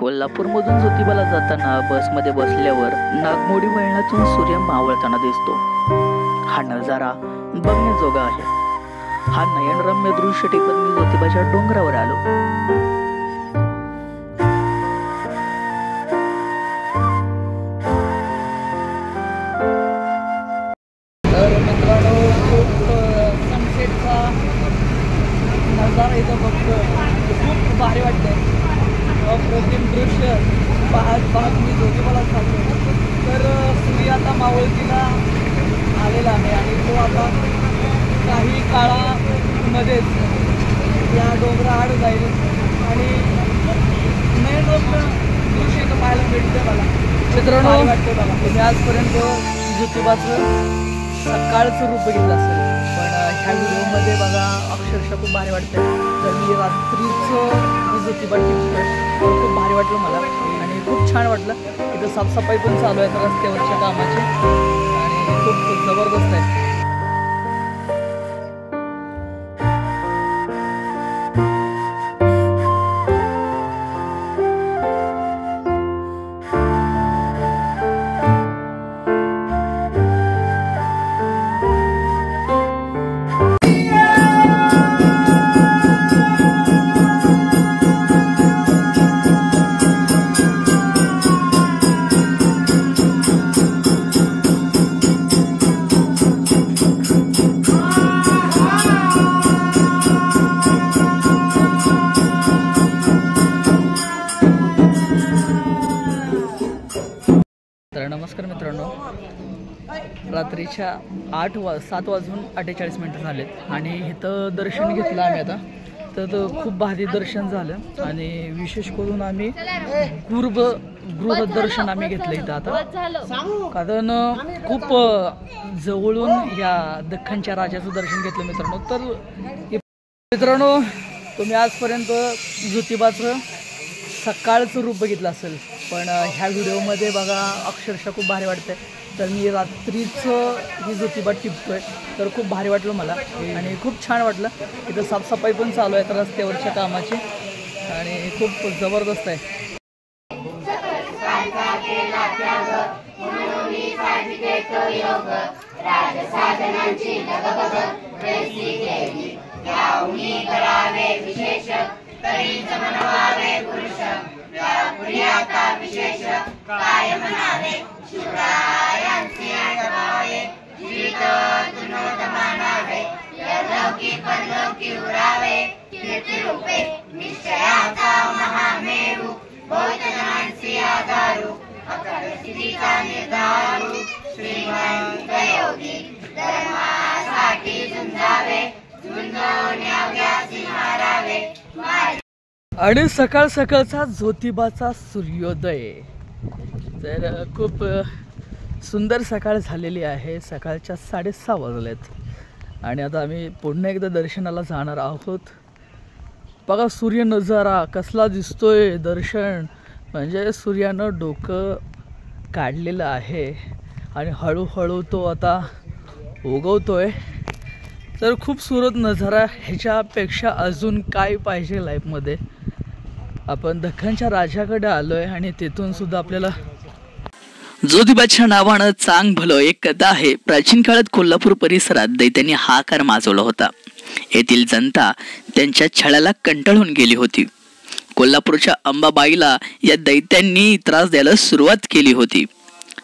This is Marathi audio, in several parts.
कोल्हापूरमधून ज्योतिबाला जाताना बसमध्ये बसल्यावर नागमोडी वळणातून सूर्य मावळताना दिसतो। हा नजारा बघण्याजोगा आहे। हा नयनरम्य दृश्य टिपत मी ज्योतिबाच्या डोंगरावर आलो। तर मित्रांनो, खूप सनसेटचा नजारा इथं बघतो, खूप भारी वाटतंय। अप्रतिम दृश्य पाहत मी ज्योतिबाला चाललो। तर सूर्य आता मावळतीला आलेला आहे आणि तो आता काही काळामध्येच या डोंगराआड जाईल आणि नयनरम्य दृश्य इथं पाहायला भेटते मला। मित्रांनो, वाटतं मला तुम्ही आजपर्यंत ज्योतिबाचं सकाळचं रूप बघितलं असेल, पण ह्या व्हिडिओमध्ये बघा अक्षरशः खूप भारी वाटतं। तर मी रात्रीचं ज्योतिबा टिपतोय, खूप भारी वाटलं मला आणि खूप छान वाटलं। इथं साफसफाई पण चालू आहे रस्त्यावरच्या कामाची आणि खूप जबरदस्त आहे। तर नमस्कार मित्रांनो, रात्रीच्या 7 वाजून 48 मिनिटं झालेत आणि इथं दर्शन घेतलं आम्ही आता। तर खूप भारी दर्शन झालं आणि विशेष करून आम्ही गृह दर्शन आम्ही घेतलं इथं आता, कारण खूप जवळून या दख्खनच्या राजाचं दर्शन घेतलं मित्रांनो। तर मित्रांनो, तुम्ही आजपर्यंत ज्योतिबाचं सकाळचं रूप बघितलं असेल, पण ह्या व्हिडिओमध्ये बघा अक्षरशः खूप भारी वाटतंय। तर मी रात्रीचं ही ज्योतिबा टिपतोय, तर खूप भारी वाटलं मला आणि खूप छान वाटलं। इथं साफसफाई पण चालू आहे रस्त्यावरच्या कामाची आणि खूप जबरदस्त आहे। आणि सकाळ सकाळचा ज्योतिबाचा सूर्योदय, तर खूप सुंदर सकाळ झालेली आहे। सकाळच्या 6:30 वाजलेत आणि आता आम्ही पुन्हा एकदा दर्शनाला जाणार आहोत। बघा सूर्य नजारा कसला दिसतोय, दर्शन म्हणजे सूर्यानं डोकं काढलेलं आहे आणि हळूहळू तो आता उगवतोय। तर खूप सुंदर नजारा, ह्याच्यापेक्षा अजून काय पाहिजे लाईफमध्ये। आपण दख्खनच्या राजाकडे आलोय आणि तिथून सुद्धा आपल्याला ज्योतिबाच्या नावानं चांग भलं एक कथा आहे। प्राचीन काळात कोल्हापूर परिसरात दैत्यांनी हाकार माजवला होता। येथील जनता त्यांच्या छळाला कंटाळून गेली होती। कोल्हापूरच्या अंबाबाईला या दैत्यांनी त्रास द्यायला सुरुवात केली होती।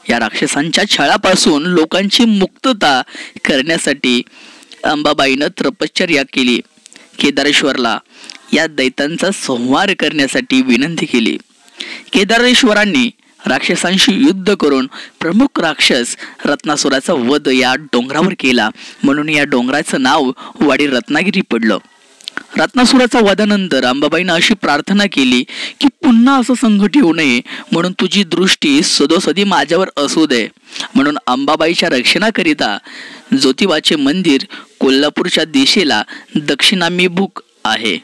या राक्षसांच्या छळापासून लोकांची मुक्तता करण्यासाठी अंबाबाईनं तपश्चर्या केली। केदारेश्वरला या दैत्यांचा संहार करण्यासाठी विनंती केली। केदारेश्वरांनी राक्षसांशी युद्ध करून प्रमुख राक्षस रत्नासुराचा वध या डोंगरावर केला, म्हणून या डोंगराचं नाव वाडी रत्नागिरी पडलं। रत्नासुराचा वधानंतर अंबाबाईनं अशी प्रार्थना केली की पुन्हा असं संकट येऊ नये, म्हणून तुझी दृष्टी सदोसदी माझ्यावर असू दे। म्हणून अंबाबाईच्या रक्षणाकरिता ज्योतिबाचे मंदिर कोल्हापूरच्या दिशेला दक्षिणाभिमुख आहे।